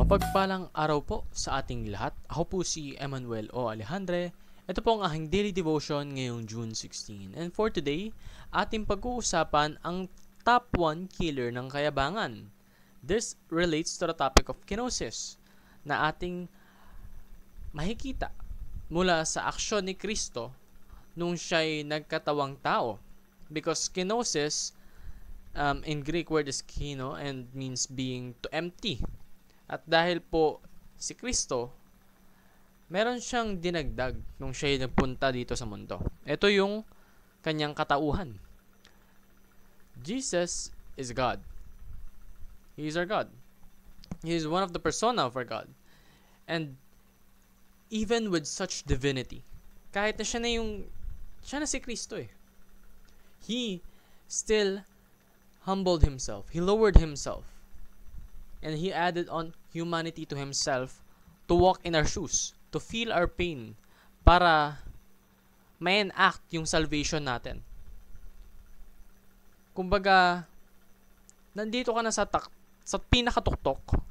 Mapagpalang araw po sa ating lahat. Ako po si Emmanuel O. Alejandre. Ito po ang aking daily devotion ngayong June 16. And for today, ating pag-uusapan ang top 1 killer ng kayabangan. This relates to the topic of kenosis na ating makikita mula sa aksyon ni Kristo nung siya'y nagkatawang tao. Because kenosis, in Greek word is kino and means being to empty. At dahil po si Kristo, meron siyang dinagdag nung siya'y nagpunta dito sa mundo. Ito yung kanyang katauhan. Jesus is God. He is our God. He is one of the persona of our God. And even with such divinity, kahit na siya na si Kristo He still humbled himself. He lowered himself. And He added on humanity to Himself to walk in our shoes, to feel our pain, para ma-enact yung salvation natin. Kumbaga, nandito ka na sa pinakatuktok,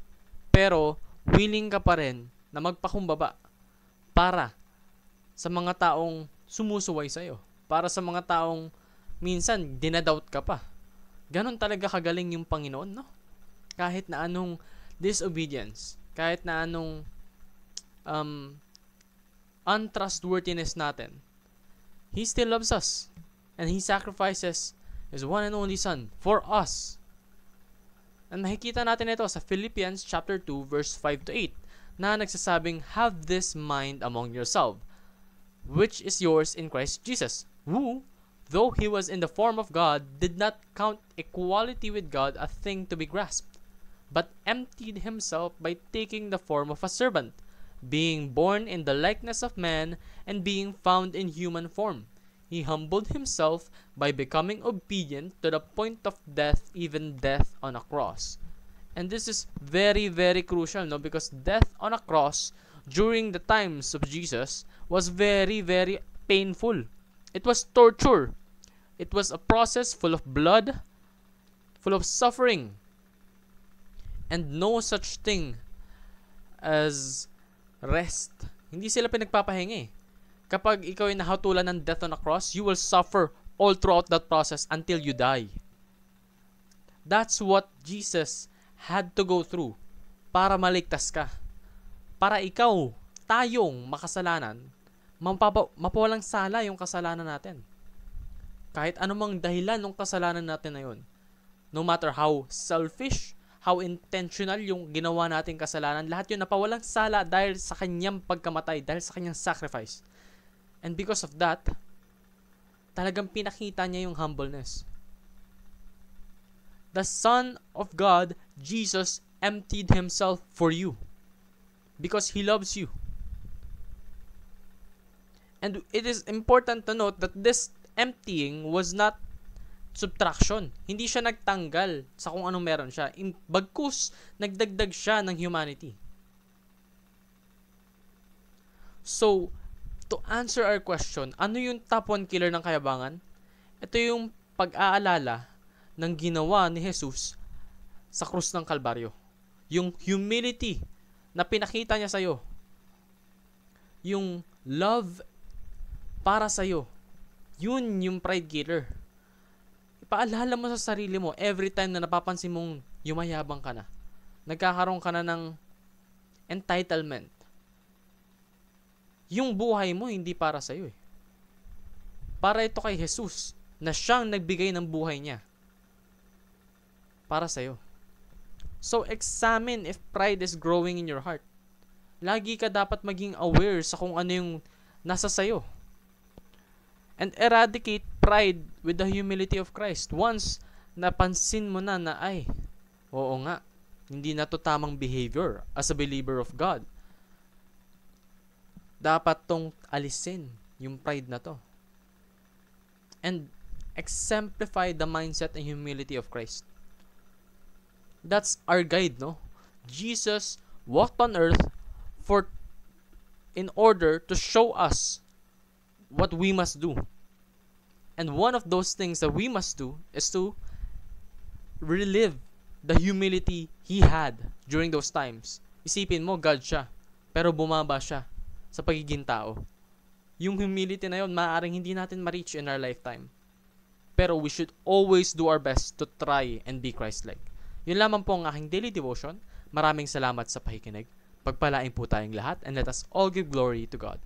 pero willing ka pa rin na magpakumbaba para sa mga taong sumusuway sa'yo, para sa mga taong minsan dinadoubt ka pa. Ganon talaga kagaling yung Panginoon, no? Kahit na anong disobedience, kahit na anong untrustworthiness natin, He still loves us. And He sacrifices His one and only Son for us. And makikita natin ito sa Philippians chapter 2 verse 5 to 8 na nagsasabing, "Have this mind among yourselves, which is yours in Christ Jesus, who, though He was in the form of God, did not count equality with God a thing to be grasped, but emptied Himself by taking the form of a servant, being born in the likeness of man, and being found in human form. He humbled Himself by becoming obedient to the point of death, even death on a cross." And this is very, very crucial, no? Because death on a cross during the times of Jesus was very, very painful. It was torture. It was a process full of blood, full of suffering, and no such thing as rest. Hindi sila pinagpapahinga Kapag ikaw ay nahatulan ng death on a cross, you will suffer all throughout that process until you die. That's what Jesus had to go through para maligtas ka. Para ikaw, tayong makasalanan, mapawalang sala yung kasalanan natin. Kahit anumang dahilan ng kasalanan natin na yun. No matter how selfish, how intentional yung ginawa nating kasalanan, lahat yun napawalang sala dahil sa kanyang pagkamatay, dahil sa kanyang sacrifice. And because of that, talagang pinakita niya yung humbleness. The Son of God, Jesus, emptied Himself for you because He loves you. And it is important to note that this emptying was not subtraction. Hindi siya nagtanggal sa kung anong meron siya. Bagkus, nagdagdag siya ng humanity. So, to answer our question, ano yung top 1 killer ng kayabangan? Ito yung pag-aalala ng ginawa ni Jesus sa krus ng Kalbaryo. Yung humility na pinakita niya sa'yo. Yung love para sa'yo. Yun yung pride killer. Ipaalala mo sa sarili mo every time na napapansin mong yumayabang ka na. Nagkakaroon ka na ng entitlement. Yung buhay mo hindi para sa'yo Para ito kay Jesus na siyang nagbigay ng buhay niya. Para sa'yo. So examine if pride is growing in your heart. Lagi ka dapat maging aware sa kung ano yung nasa sa'yo. And eradicate pride with the humility of Christ. Once napansin mo na ay, oo nga, hindi na to tamang behavior as a believer of God. Dapat tong alisin yung pride na to. And exemplify the mindset and humility of Christ. That's our guide, no? Jesus walked on earth in order to show us what we must do. And one of those things that we must do is to relive the humility he had during those times. Isipin mo, God siya. Pero bumaba siya sa pagiging tao. Yung humility na yun, maaaring hindi natin ma-reach in our lifetime. Pero we should always do our best to try and be Christ-like. Yun lamang po ang aking daily devotion. Maraming salamat sa pakikinig. Pagpalain po tayong lahat and let us all give glory to God.